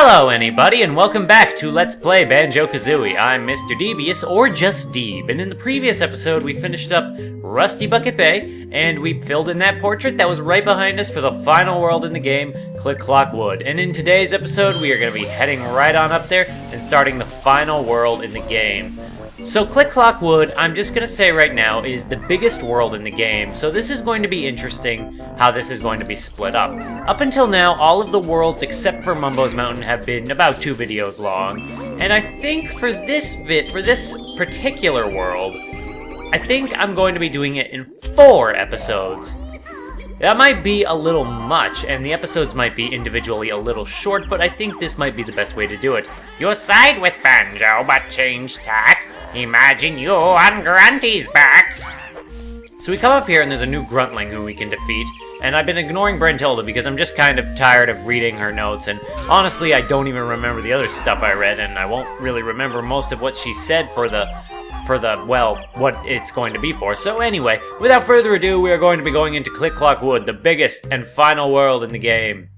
Hello anybody, and welcome back to Let's Play Banjo-Kazooie. I'm Mr. Devious, or just Deeb, and in the previous episode we finished up Rusty Bucket Bay, and we filled in that portrait that was right behind us for the final world in the game, Click Clock Wood. And in today's episode we are going to be heading right on up there and starting the final world in the game. So Click Clock Wood, I'm just going to say right now, is the biggest world in the game, so this is going to be interesting how this is going to be split up. Up until now, all of the worlds except for Mumbos Mountain have been about 2 videos long, and I think for this particular world, I think I'm going to be doing it in 4 episodes. That might be a little much, and the episodes might be individually a little short, but I think this might be the best way to do it. You side with Banjo, but change tack. Imagine you on Grunty's back. So we come up here and there's a new Grunt Lincoln who we can defeat, and I've been ignoring Brentilda because I'm just kind of tired of reading her notes, and honestly I don't even remember the other stuff I read, and I won't really remember most of what she said for the well, what it's going to be for. So anyway, without further ado, we are going to be going into Click Clock Wood, the biggest and final world in the game.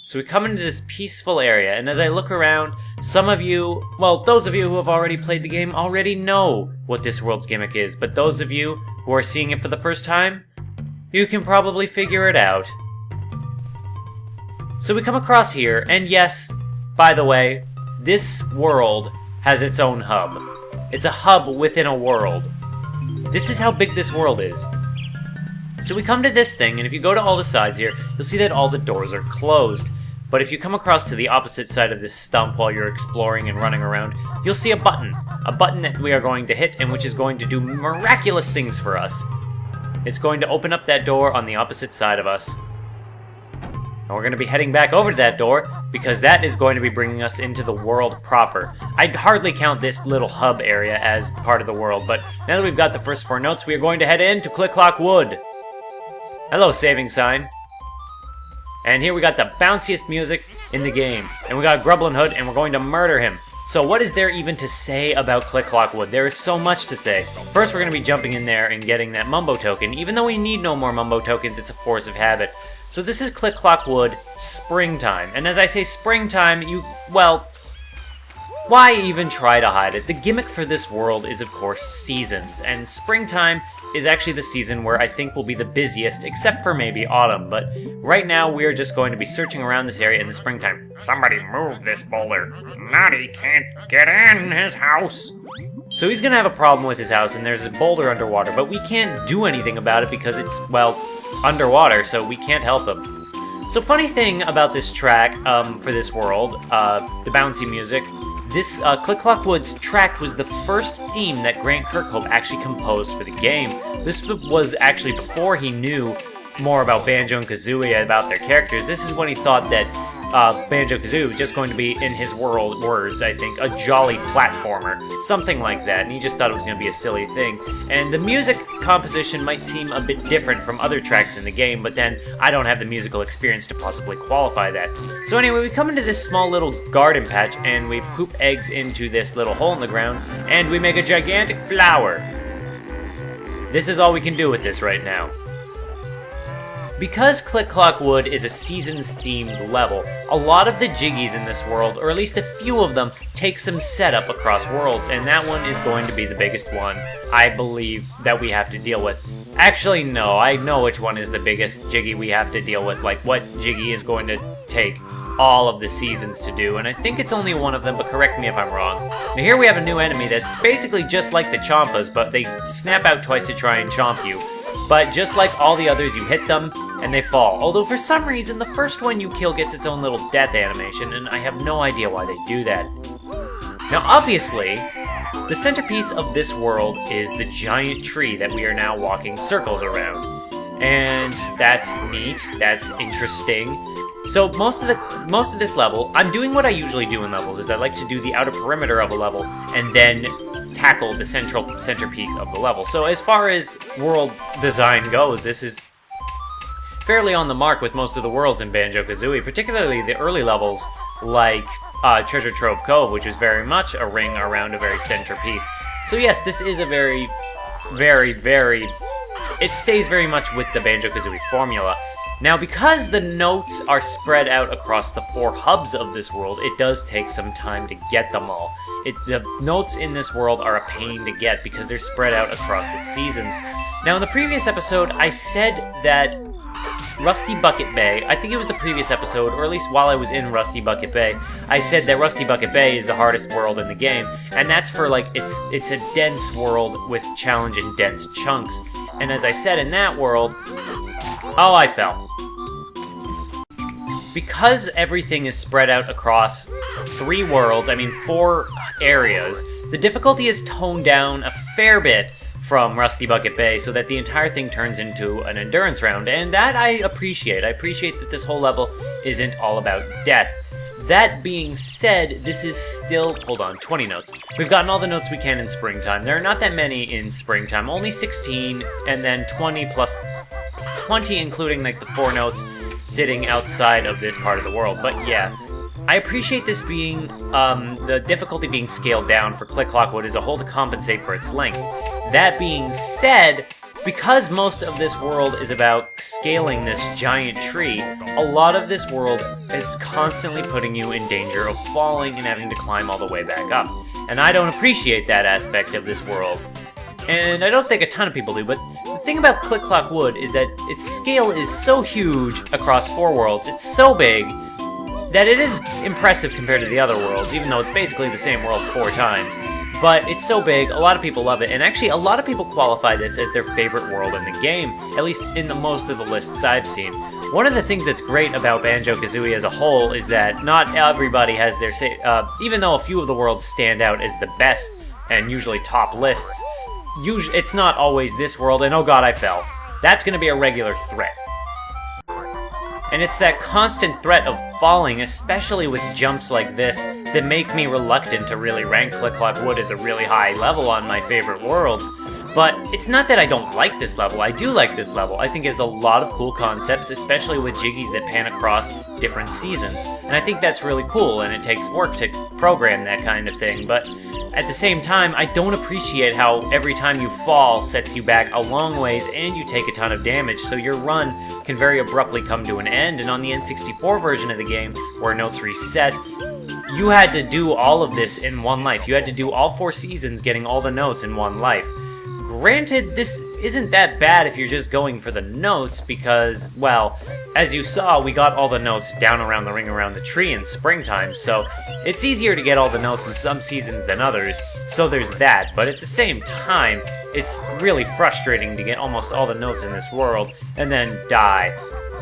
So we come into this peaceful area, and as I look around, some of you, well, those of you who have already played the game already know what this world's gimmick is, but those of you who are seeing it for the first time, you can probably figure it out. So we come across here, and yes, by the way, this world has its own hub. It's a hub within a world. This is how big this world is. So we come to this thing, and if you go to all the sides here, you'll see that all the doors are closed. But if you come across to the opposite side of this stump while you're exploring and running around, you'll see a button that we are going to hit and which is going to do miraculous things for us. It's going to open up that door on the opposite side of us. And we're going to be heading back over to that door because that is going to be bringing us into the world proper. I'd hardly count this little hub area as part of the world, but now that we've got the first 4 notes, we are going to head into Click Clock Wood. Hello, saving sign. And here we got the bounciest music in the game. And we got Grublin Hood, and we're going to murder him. So what is there even to say about Click Clock Wood? There is so much to say. First, we're going to be jumping in there and getting that Mumbo token. Even though we need no more Mumbo tokens, it's a force of habit. So this is Click Clock Wood springtime. And as I say springtime, well, why even try to hide it? The gimmick for this world is, of course, seasons. And springtime is actually the season where I think will be the busiest, except for maybe autumn, but right now we're just going to be searching around this area in the springtime. Somebody move this boulder. Naughty can't get in his house. So he's gonna have a problem with his house, and there's a boulder underwater, but we can't do anything about it because it's, well, underwater, so we can't help him. So funny thing about this track, for this world, the bouncy music, this Click Clock Wood's track was the first theme that Grant Kirkhope actually composed for the game. This was actually before he knew more about Banjo and Kazooie, about their characters. This is when he thought that Banjo-Kazooie was just going to be, in his words, I think, a jolly platformer. Something like that, and he just thought it was going to be a silly thing. And the music composition might seem a bit different from other tracks in the game, but then I don't have the musical experience to possibly qualify that. So anyway, we come into this small little garden patch, and we poop eggs into this little hole in the ground, and we make a gigantic flower. This is all we can do with this right now. Because Click Clock Wood is a seasons-themed level, a lot of the jiggies in this world, or at least a few of them, take some setup across worlds, and that one is going to be the biggest one, I believe, that we have to deal with. Actually, no, I know which one is the biggest jiggy we have to deal with, like what jiggy is going to take all of the seasons to do, and I think it's only one of them, but correct me if I'm wrong. Now here we have a new enemy that's basically just like the Chompas, but they snap out twice to try and chomp you. But just like all the others, you hit them, and they fall. Although for some reason, the first one you kill gets its own little death animation, and I have no idea why they do that. Now obviously, the centerpiece of this world is the giant tree that we are now walking circles around. And that's neat, that's interesting. So most of this level, I'm doing what I usually do in levels, is I like to do the outer perimeter of a level, and then tackle the centerpiece of the level. So as far as world design goes, this is fairly on the mark with most of the worlds in Banjo-Kazooie, particularly the early levels like Treasure Trove Cove, which is very much a ring around a very centerpiece. So yes, this is a very, very, it stays very much with the Banjo-Kazooie formula. Now, because the notes are spread out across the 4 hubs of this world, it does take some time to get them all. The notes in this world are a pain to get because they're spread out across the seasons. Now, in the previous episode, I said that Rusty Bucket Bay, I think it was the previous episode, or at least while I was in Rusty Bucket Bay, I said that Rusty Bucket Bay is the hardest world in the game, and that's for, like, it's a dense world with challenge in dense chunks. And as I said in that world, oh, I fell. Because everything is spread out across 3 worlds, 4 areas, the difficulty is toned down a fair bit from Rusty Bucket Bay so that the entire thing turns into an endurance round, and that I appreciate. I appreciate that this whole level isn't all about death. That being said, this is still, hold on, 20 notes. We've gotten all the notes we can in springtime. There are not that many in springtime, only 16, and then 20 plus 20 including like the 4 notes sitting outside of this part of the world. But yeah, I appreciate this being, the difficulty being scaled down for Click Clock Wood as a whole to compensate for its length. That being said, because most of this world is about scaling this giant tree, a lot of this world is constantly putting you in danger of falling and having to climb all the way back up. And I don't appreciate that aspect of this world. And I don't think a ton of people do, but the thing about Click Clock Wood is that its scale is so huge across 4 worlds, it's so big, that it is impressive compared to the other worlds, even though it's basically the same world 4 times. But it's so big, a lot of people love it, and actually a lot of people qualify this as their favorite world in the game, at least in the most of the lists I've seen. One of the things that's great about Banjo-Kazooie as a whole is that not everybody has their say, even though a few of the worlds stand out as the best and usually top lists, it's not always this world, and oh god, I fell. That's going to be a regular threat. And it's that constant threat of falling, especially with jumps like this, that make me reluctant to really rank Click Clock Wood as a really high level on my favorite worlds. But it's not that I don't like this level, I do like this level. I think it has a lot of cool concepts, especially with jiggies that pan across different seasons. And I think that's really cool, and it takes work to program that kind of thing, but at the same time, I don't appreciate how every time you fall sets you back a long ways and you take a ton of damage, so your run can very abruptly come to an end. And on the N64 version of the game, where notes reset, you had to do all of this in one life. You had to do all 4 seasons getting all the notes in one life. Granted, this isn't that bad if you're just going for the notes because, well, as you saw, we got all the notes down around the ring around the tree in springtime, so it's easier to get all the notes in some seasons than others, so there's that. But at the same time, it's really frustrating to get almost all the notes in this world and then die.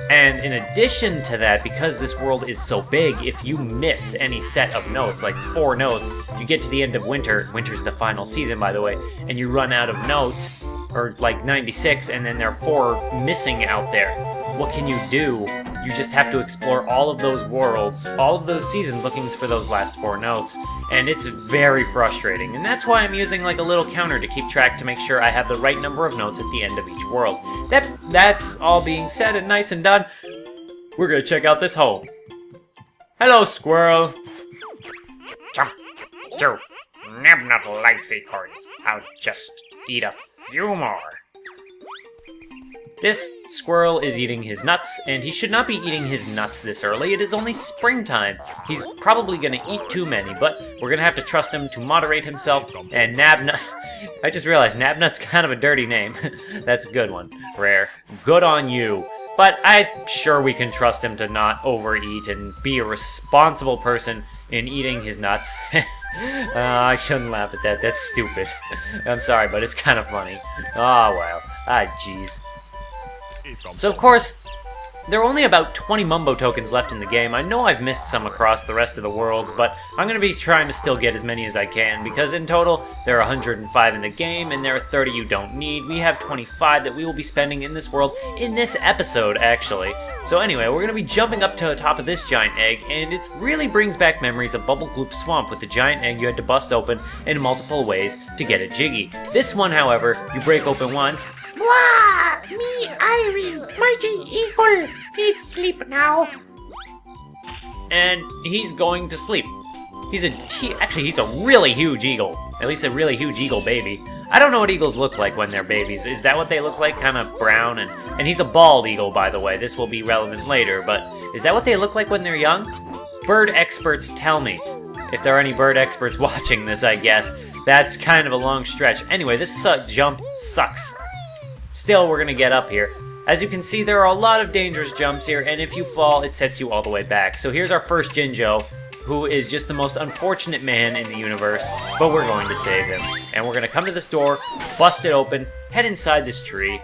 And in addition to that, because this world is so big, if you miss any set of notes, like 4 notes, you get to the end of winter, winter's the final season by the way, and you run out of notes, or like 96, and then there are 4 missing out there. What can you do? You just have to explore all of those worlds, all of those seasons looking for those last 4 notes, and it's very frustrating. And that's why I'm using like a little counter to keep track to make sure I have the right number of notes at the end of each world. That's all being said and nice and done. We're gonna check out this home. Hello, squirrel. Jump, Joe. Nab not likes acorns. I'll just eat a few more. This squirrel is eating his nuts, and he should not be eating his nuts this early. It is only springtime. He's probably gonna eat too many, but we're gonna have to trust him to moderate himself. And Nabnut, I just realized Nabnut's kind of a dirty name. That's a good one. Rare. Good on you. But I'm sure we can trust him to not overeat and be a responsible person in eating his nuts. I shouldn't laugh at that. That's stupid. I'm sorry, but it's kind of funny. Oh, well. Jeez. So, of course, there are only about 20 Mumbo tokens left in the game. I know I've missed some across the rest of the worlds, but I'm going to be trying to still get as many as I can, because in total, there are 105 in the game, and there are 30 you don't need. We have 25 that we will be spending in this world, in this episode, actually. So anyway, we're going to be jumping up to the top of this giant egg, and it really brings back memories of Bubble Gloop Swamp with the giant egg you had to bust open in multiple ways to get a Jiggy. This one, however, you break open once. Wah! Me, Irie, mighty eagle, need sleep now. And he's going to sleep. Actually, he's a really huge eagle. At least a really huge eagle baby. I don't know what eagles look like when they're babies. Is that what they look like? Kind of brown, and he's a bald eagle, by the way. This will be relevant later, but is that what they look like when they're young? Bird experts tell me. If there are any bird experts watching this, I guess. That's kind of a long stretch. Anyway, this jump sucks. Still, we're gonna get up here. As you can see, there are a lot of dangerous jumps here, and if you fall, it sets you all the way back. So here's our first Jinjo, who is just the most unfortunate man in the universe, but we're going to save him. And we're gonna come to this door, bust it open, head inside this tree,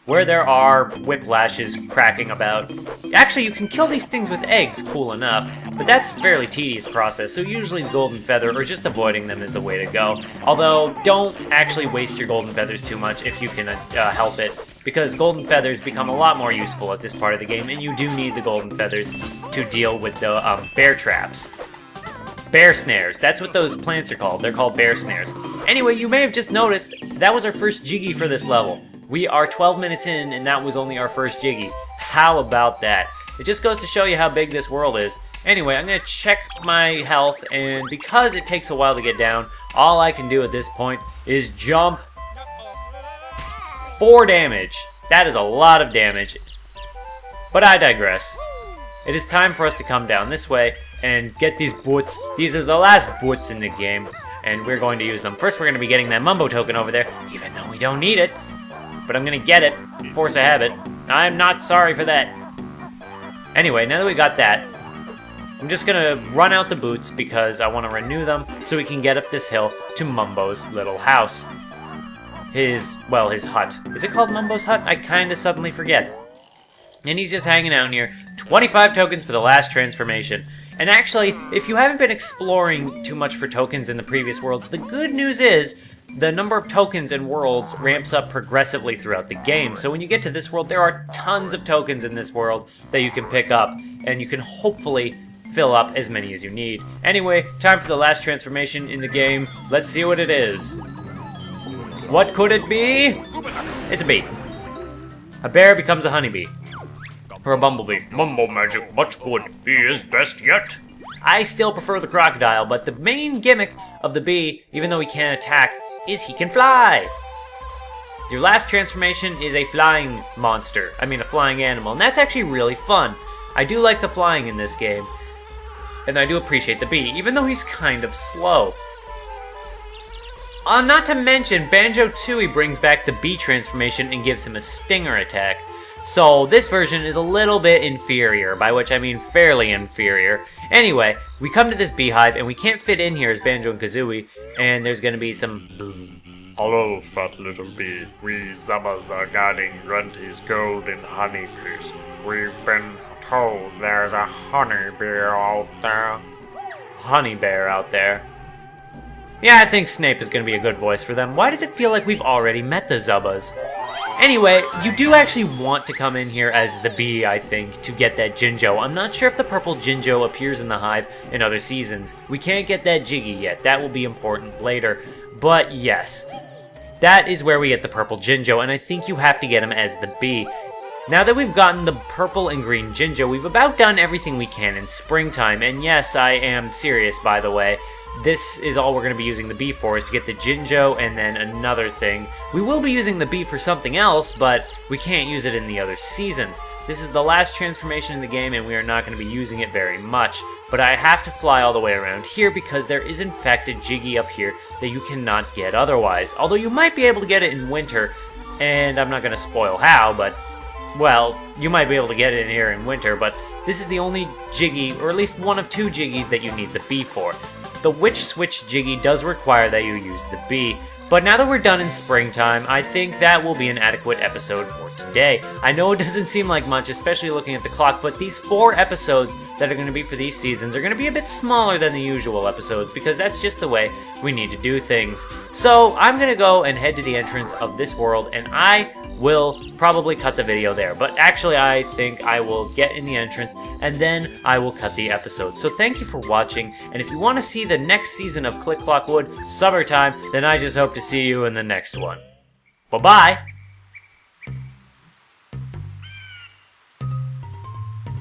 where there are whiplashes cracking about. Actually, you can kill these things with eggs, cool enough, but that's a fairly tedious process, so usually the golden feather or just avoiding them is the way to go. Although, don't actually waste your golden feathers too much if you can help it, because golden feathers become a lot more useful at this part of the game, and you do need the golden feathers to deal with the bear traps. Bear snares, that's what those plants are called. They're called bear snares. Anyway, you may have just noticed, that was our first Jiggy for this level. We are 12 minutes in, and that was only our first Jiggy. How about that? It just goes to show you how big this world is. Anyway, I'm going to check my health, and because it takes a while to get down, all I can do at this point is jump. 4 damage. That is a lot of damage. But I digress. It is time for us to come down this way and get these boots. These are the last boots in the game, and we're going to use them. First, we're going to be getting that Mumbo token over there, even though we don't need it. But I'm gonna get it. Force a habit. I'm not sorry for that. Anyway, now that we got that, I'm just gonna run out the boots because I want to renew them so we can get up this hill to Mumbo's little house. His hut. Is it called Mumbo's hut? I kinda suddenly forget. And he's just hanging out here. 25 tokens for the last transformation. And actually, if you haven't been exploring too much for tokens in the previous worlds, the good news is the number of tokens and worlds ramps up progressively throughout the game. So when you get to this world, there are tons of tokens in this world that you can pick up, and you can hopefully fill up as many as you need. Anyway, time for the last transformation in the game. Let's see what it is. What could it be? It's a bee. A bear becomes a honeybee. Or a bumblebee. Mumbo magic, much good. Bee is best yet. I still prefer the crocodile, but the main gimmick of the bee, even though he can't attack, is he can fly! Your last transformation is a flying monster. I mean a flying animal, and that's actually really fun. I do like the flying in this game, and I do appreciate the bee, even though he's kind of slow. Not to mention, Banjo-Kazooie brings back the bee transformation and gives him a stinger attack. So this version is a little bit inferior, by which I mean fairly inferior. Anyway, we come to this beehive, and we can't fit in here as Banjo and Kazooie, and there's gonna be some bzz. Hello, fat little bee. We Zubbas are guarding Grunty's golden honey piece. We've been told there's a honey bear out there. Honey bear out there. Yeah, I think Snape is gonna be a good voice for them. Why does it feel like we've already met the Zubbas? Anyway, you do actually want to come in here as the bee, I think, to get that Jinjo. I'm not sure if the purple Jinjo appears in the hive in other seasons. We can't get that Jiggy yet. That will be important later. But yes, that is where we get the purple Jinjo, and I think you have to get him as the bee. Now that we've gotten the purple and green Jinjo, we've about done everything we can in springtime. And yes, I am serious, by the way. This is all we're going to be using the bee for, is to get the Jinjo and then another thing. We will be using the bee for something else, but we can't use it in the other seasons. This is the last transformation in the game, and we are not going to be using it very much. But I have to fly all the way around here because there is in fact a Jiggy up here that you cannot get otherwise. Although you might be able to get it in winter, and I'm not going to spoil how, but well, you might be able to get it in here in winter, but this is the only Jiggy, or at least one of 2 Jiggies that you need the bee for. The Witch Switch Jiggy does require that you use the bee, but now that we're done in springtime, I think that will be an adequate episode for today. I know it doesn't seem like much, especially looking at the clock, but these 4 episodes that are going to be for these seasons are going to be a bit smaller than the usual episodes, because that's just the way we need to do things. So I'm going to go and head to the entrance of this world, and I will probably cut the video there. But actually, I think I will get in the entrance, and then I will cut the episode. So thank you for watching, and if you want to see the next season of Click Clock Wood, summertime, then I just hope to see you in the next one. Bye-bye!